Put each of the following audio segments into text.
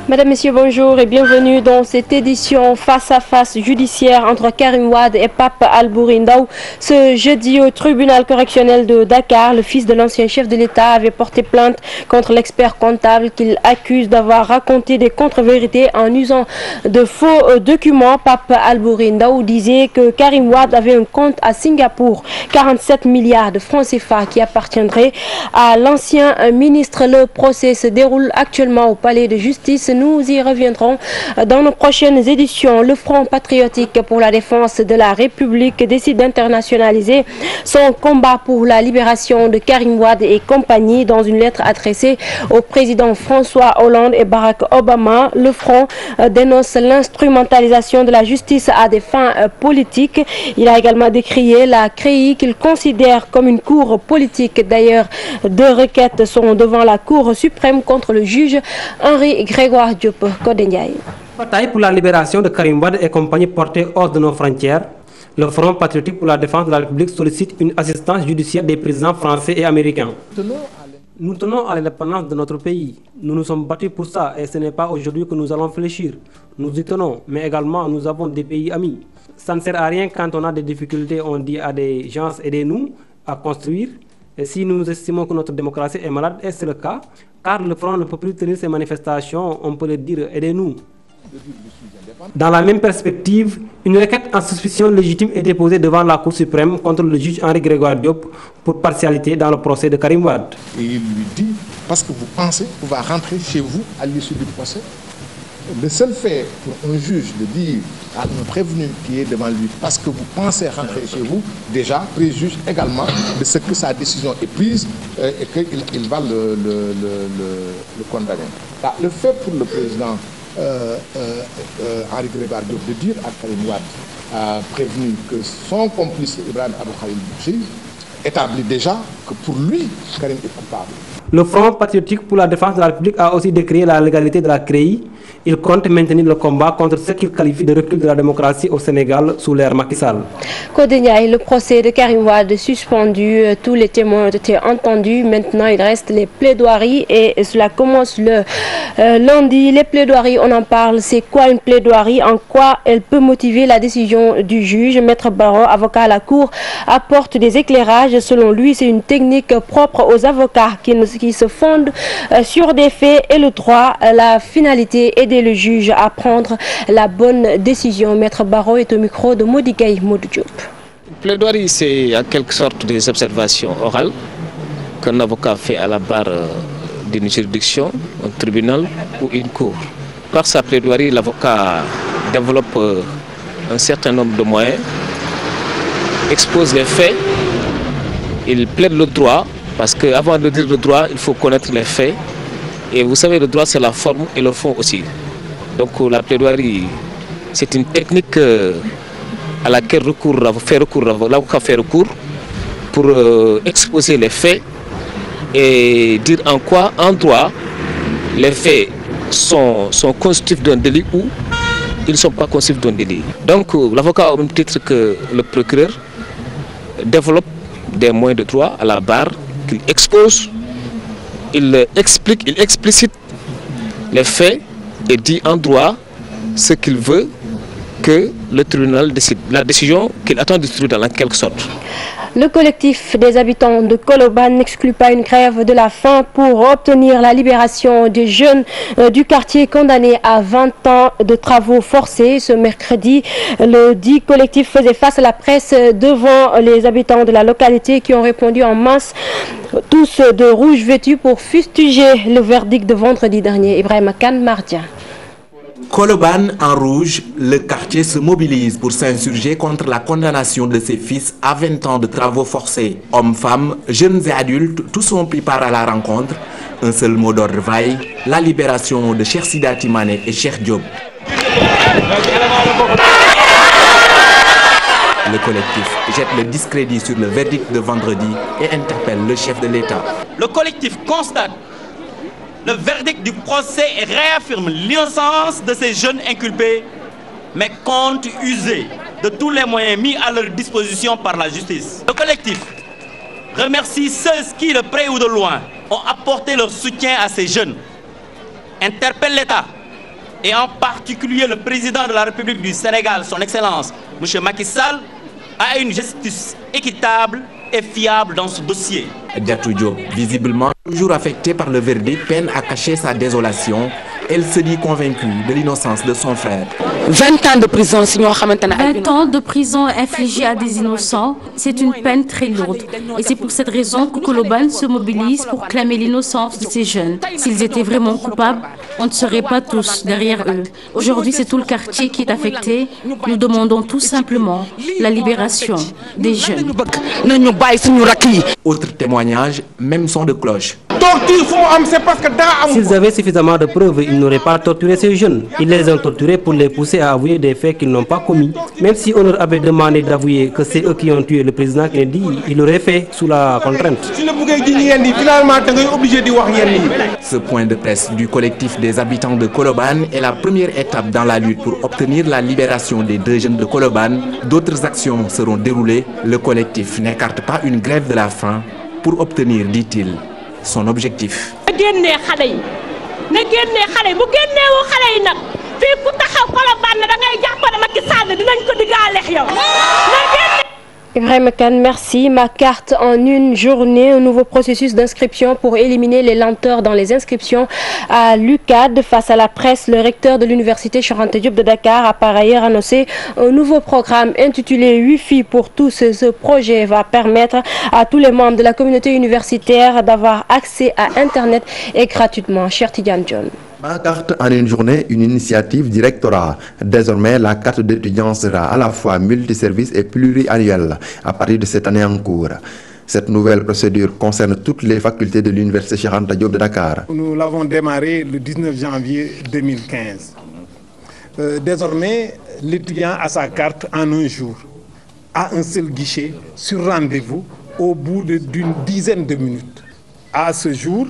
Mesdames, Messieurs, bonjour et bienvenue dans cette édition face à face judiciaire entre Karim Wade et Pape Albouri Ndao. Ce jeudi au tribunal correctionnel de Dakar, le fils de l'ancien chef de l'État avait porté plainte contre l'expert comptable qu'il accuse d'avoir raconté des contre-vérités en usant de faux documents. Pape Albouri Ndao disait que Karim Wade avait un compte à Singapour, 47 milliards de francs CFA qui appartiendraient à l'ancien ministre. Le procès se déroule actuellement au palais de justice. Nous y reviendrons dans nos prochaines éditions. Le Front patriotique pour la défense de la République décide d'internationaliser son combat pour la libération de Karim Wade et compagnie. Dans une lettre adressée au président François Hollande et Barack Obama, le Front dénonce l'instrumentalisation de la justice à des fins politiques. Il a également décrié la CREI qu'il considère comme une cour politique. D'ailleurs, deux requêtes sont devant la Cour suprême contre le juge Henri Grégoire Diop. Bataille pour la libération de Karim Wade et compagnie portée hors de nos frontières. Le Front patriotique pour la défense de la République sollicite une assistance judiciaire des présidents français et américains. Nous tenons à l'indépendance de notre pays. Nous nous sommes battus pour ça et ce n'est pas aujourd'hui que nous allons fléchir. Nous y tenons, mais également nous avons des pays amis. Ça ne sert à rien quand on a des difficultés, on dit à des gens aidez-nous à construire. Et si nous estimons que notre démocratie est malade, et c'est le cas, car le Front ne peut plus tenir ces manifestations, on peut le dire, aidez-nous. Dans la même perspective, une requête en suspicion légitime est déposée devant la Cour suprême contre le juge Henri Grégoire Diop pour partialité dans le procès de Karim Wade. Et il lui dit, parce que vous pensez pouvoir rentrer chez vous à l'issue du procès, le seul fait pour un juge de dire à un prévenu qui est devant lui, parce que vous pensez rentrer chez vous, déjà préjuge également de ce que sa décision est prise et qu'il va le condamner. Là, le fait pour le président Henri Grégoire Diop de dire à Karim Wade, prévenu que son complice Ibrahim Abou Khalil Bouchir établit déjà que pour lui, Karim est coupable. Le Front patriotique pour la défense de la République a aussi décrié la légalité de la CREI. Il compte maintenir le combat contre ce qu'il qualifie de recul de la démocratie au Sénégal sous l'ère Macky Sall. Le procès de Karim Wade suspendu, tous les témoins ont été entendus. Maintenant, il reste les plaidoiries et cela commence le lundi. Les plaidoiries, on en parle. C'est quoi une plaidoirie? En quoi elle peut motiver la décision du juge? Maître Barreau, avocat à la Cour, apporte des éclairages. Selon lui, c'est une technique propre aux avocats qui se fonde sur des faits et le droit. La finalité aider le juge à prendre la bonne décision. Maître Barreau est au micro de Modigay Modou Diop. Plaidoirie, c'est en quelque sorte des observations orales qu'un avocat fait à la barre d'une juridiction, un tribunal ou une cour. Par sa plaidoirie, l'avocat développe un certain nombre de moyens, expose les faits, il plaide le droit, parce qu'avant de dire le droit, il faut connaître les faits. Et vous savez, le droit, c'est la forme et le fond aussi. Donc la plaidoirie, c'est une technique à laquelle l'avocat fait recours pour exposer les faits et dire en quoi, en droit, les faits sont constitutifs d'un délit ou ils ne sont pas constitutifs d'un délit. Donc l'avocat, au même titre que le procureur, développe des moyens de droit à la barre qu'il expose, il explique, il explicite les faits et dit en droit ce qu'il veut que le tribunal décide, la décision qu'il attend du tribunal en quelque sorte. Le collectif des habitants de Koloban n'exclut pas une grève de la faim pour obtenir la libération des jeunes du quartier condamnés à 20 ans de travaux forcés. Ce mercredi, le dit collectif faisait face à la presse devant les habitants de la localité qui ont répondu en masse, tous de rouge vêtus, pour fustiger le verdict de vendredi dernier. Ibrahim Khan, Mardia. Koloban en rouge, le quartier se mobilise pour s'insurger contre la condamnation de ses fils à 20 ans de travaux forcés. Hommes, femmes, jeunes et adultes, tous ont pris part à la rencontre. Un seul mot d'ordre vaille, la libération de Cheikh Sida Timane et Cheikh Diop. Le collectif jette le discrédit sur le verdict de vendredi et interpelle le chef de l'État. Le collectif constate le verdict du procès et réaffirme l'innocence de ces jeunes inculpés, mais compte user de tous les moyens mis à leur disposition par la justice. Le collectif remercie ceux qui, de près ou de loin, ont apporté leur soutien à ces jeunes, interpelle l'État et en particulier le président de la République du Sénégal, son Excellence, M. Macky Sall, a une justice équitable et fiable dans ce dossier. Diatou Diop, visiblement toujours affectée par le verdict, peine à cacher sa désolation. Elle se dit convaincue de l'innocence de son frère. 20 ans de prison, 20 ans de prison infligés à des innocents, c'est une peine très lourde. Et c'est pour cette raison que Koloban se mobilise pour clamer l'innocence de ces jeunes. S'ils étaient vraiment coupables, on ne serait pas tous derrière eux. Aujourd'hui, c'est tout le quartier qui est affecté. Nous demandons tout simplement la libération des jeunes. Autre témoignage, même son de cloche. S'ils avaient suffisamment de preuves, ils n'auraient pas torturé ces jeunes. Ils les ont torturés pour les pousser à avouer des faits qu'ils n'ont pas commis. Même si on leur avait demandé d'avouer que c'est eux qui ont tué le président Kennedy, ils l'auraient fait sous la contrainte. Ce point de presse du collectif des habitants de Koloban est la première étape dans la lutte pour obtenir la libération des 2 jeunes de Koloban. D'autres actions seront déroulées. Le collectif n'écarte pas une grève de la faim pour obtenir, dit-il, son objectif. Ibrahim Kane, merci. Ma carte en une journée, un nouveau processus d'inscription pour éliminer les lenteurs dans les inscriptions à l'UCAD. Face à la presse, le recteur de l'université Cheikh Anta Diop de Dakar a par ailleurs annoncé un nouveau programme intitulé Wi-Fi pour tous. Ce projet va permettre à tous les membres de la communauté universitaire d'avoir accès à Internet et gratuitement. Cher Tidiane John. Ma carte en une journée, une initiative du rectorat. Désormais, la carte d'étudiant sera à la fois multiservice et pluriannuelle à partir de cette année en cours. Cette nouvelle procédure concerne toutes les facultés de l'université Cheikh Anta Diop de Dakar. Nous l'avons démarré le 19 janvier 2015. Désormais, l'étudiant a sa carte en un jour, à un seul guichet, sur rendez-vous, au bout d'une dizaine de minutes. À ce jour,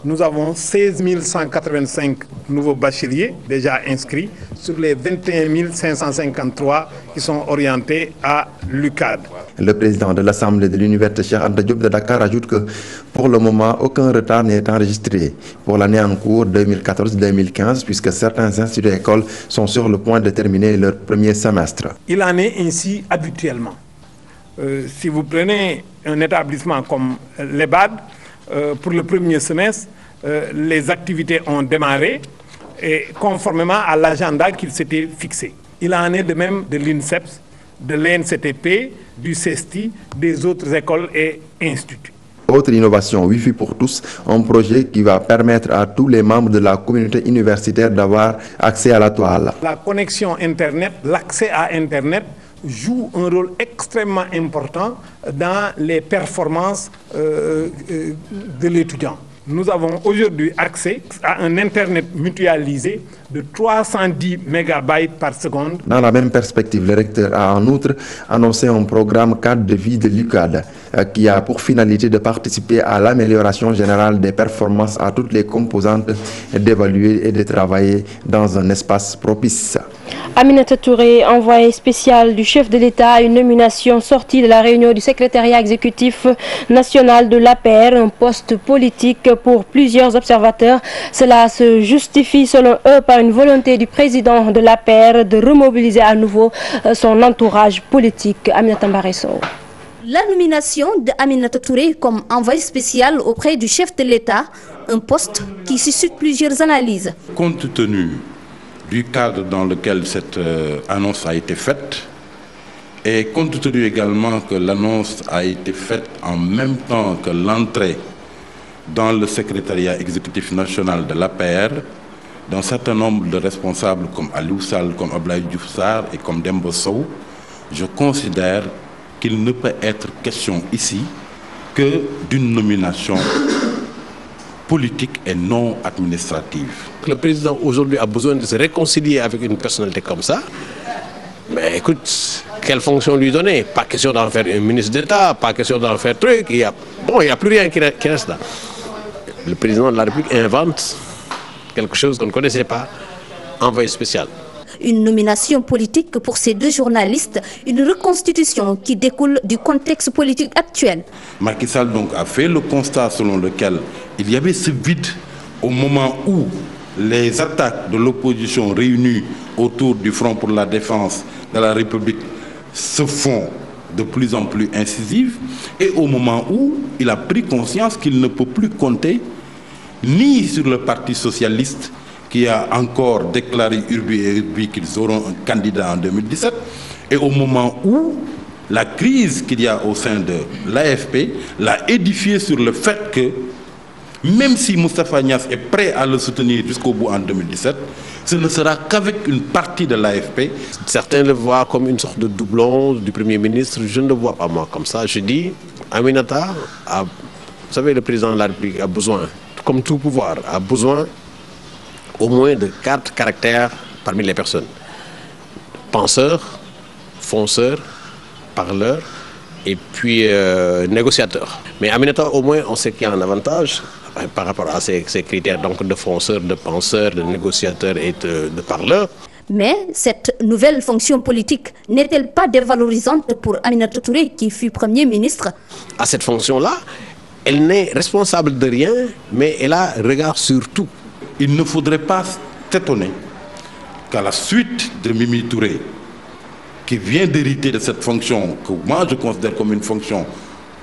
nous avons 16 185 nouveaux bacheliers déjà inscrits sur les 21 553 qui sont orientés à l'UCAD. Le président de l'Assemblée de l'université Cheikh Anta Diop de Dakar ajoute que pour le moment, aucun retard n'est enregistré pour l'année en cours 2014-2015 puisque certains instituts et écoles sont sur le point de terminer leur premier semestre. Il en est ainsi habituellement. Si vous prenez un établissement comme l'EBAD, pour le premier semestre, les activités ont démarré et conformément à l'agenda qu'il s'était fixé. Il en est de même de l'INSEPS, de l'ENCTP, du CESTI, des autres écoles et instituts. Autre innovation, Wi-Fi pour tous, un projet qui va permettre à tous les membres de la communauté universitaire d'avoir accès à la toile. La connexion Internet, l'accès à Internet joue un rôle extrêmement important dans les performances de l'étudiant. Nous avons aujourd'hui accès à un Internet mutualisé de 310 mégabytes par seconde. Dans la même perspective, le recteur a en outre annoncé un programme cadre de vie de l'UCAD qui a pour finalité de participer à l'amélioration générale des performances à toutes les composantes, d'évaluer et de travailler dans un espace propice. Aminata Touré, envoyé spécial du chef de l'État, une nomination sortie de la réunion du secrétariat exécutif national de l'APR, un poste politique pour plusieurs observateurs. Cela se justifie selon eux par une volonté du président de l'APR de remobiliser à nouveau son entourage politique. Aminata Mbaresso. La nomination d'Aminata Touré comme envoyé spécial auprès du chef de l'État, un poste qui suscite plusieurs analyses. Compte tenu du cadre dans lequel cette annonce a été faite et compte tenu également que l'annonce a été faite en même temps que l'entrée dans le secrétariat exécutif national de l'APR d'un certain nombre de responsables comme Aliou Sall, comme Abdoulaye Diouf Sarr et comme Demba Sow, je considère qu'il ne peut être question ici que d'une nomination politique et non administrative. Le président aujourd'hui a besoin de se réconcilier avec une personnalité comme ça. Mais écoute, quelle fonction lui donner? Pas question d'en faire un ministre d'État, pas question d'en faire truc. Il n'y a plus rien qui reste là. Le président de la République invente quelque chose qu'on ne connaissait pas, envoyé spécial. Une nomination politique pour ces deux journalistes, une reconstitution qui découle du contexte politique actuel. Macky Sall donc a fait le constat selon lequel il y avait ce vide au moment où les attaques de l'opposition réunie autour du Front pour la défense de la République se font de plus en plus incisives, et au moment où il a pris conscience qu'il ne peut plus compter ni sur le Parti socialiste, qui a encore déclaré urbi et urbi qu'ils auront un candidat en 2017, et au moment où la crise qu'il y a au sein de l'AFP l'a édifié sur le fait que, même si Moustapha Niasse est prêt à le soutenir jusqu'au bout en 2017, ce ne sera qu'avec une partie de l'AFP. Certains le voient comme une sorte de doublon du Premier ministre. Je ne le vois pas moi comme ça. Je dis, Aminata, vous savez, le président de la République a besoin, comme tout pouvoir, a besoin au moins de 4 caractères parmi les personnes. Penseur, fonceur, parleur et puis négociateur. Mais Aminata, au moins, on sait qu'il y a un avantage par rapport à ces critères donc de fonceur, de penseur, de négociateur et de parleur. Mais cette nouvelle fonction politique n'est-elle pas dévalorisante pour Aminata Touré, qui fut Premier ministre? À cette fonction-là, elle n'est responsable de rien, mais elle a regard sur tout. Il ne faudrait pas s'étonner qu'à la suite de Mimi Touré, qui vient d'hériter de cette fonction, que moi je considère comme une fonction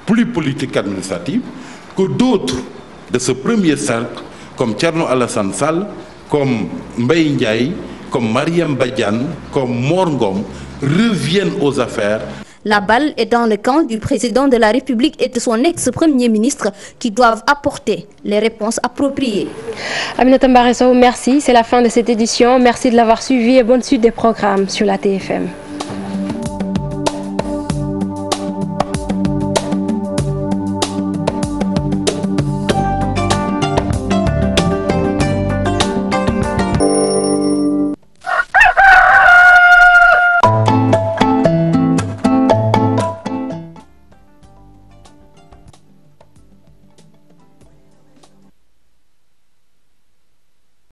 plus politique qu'administrative, que d'autres de ce premier cercle, comme Thierno Alassane Sall, comme Mbaye Ndiaye, comme Mariam Badiane, comme Mor Ngom, reviennent aux affaires. La balle est dans le camp du président de la République et de son ex-premier ministre qui doivent apporter les réponses appropriées. Aminata Mbaresso, merci. C'est la fin de cette édition. Merci de l'avoir suivi et bonne suite des programmes sur la TFM.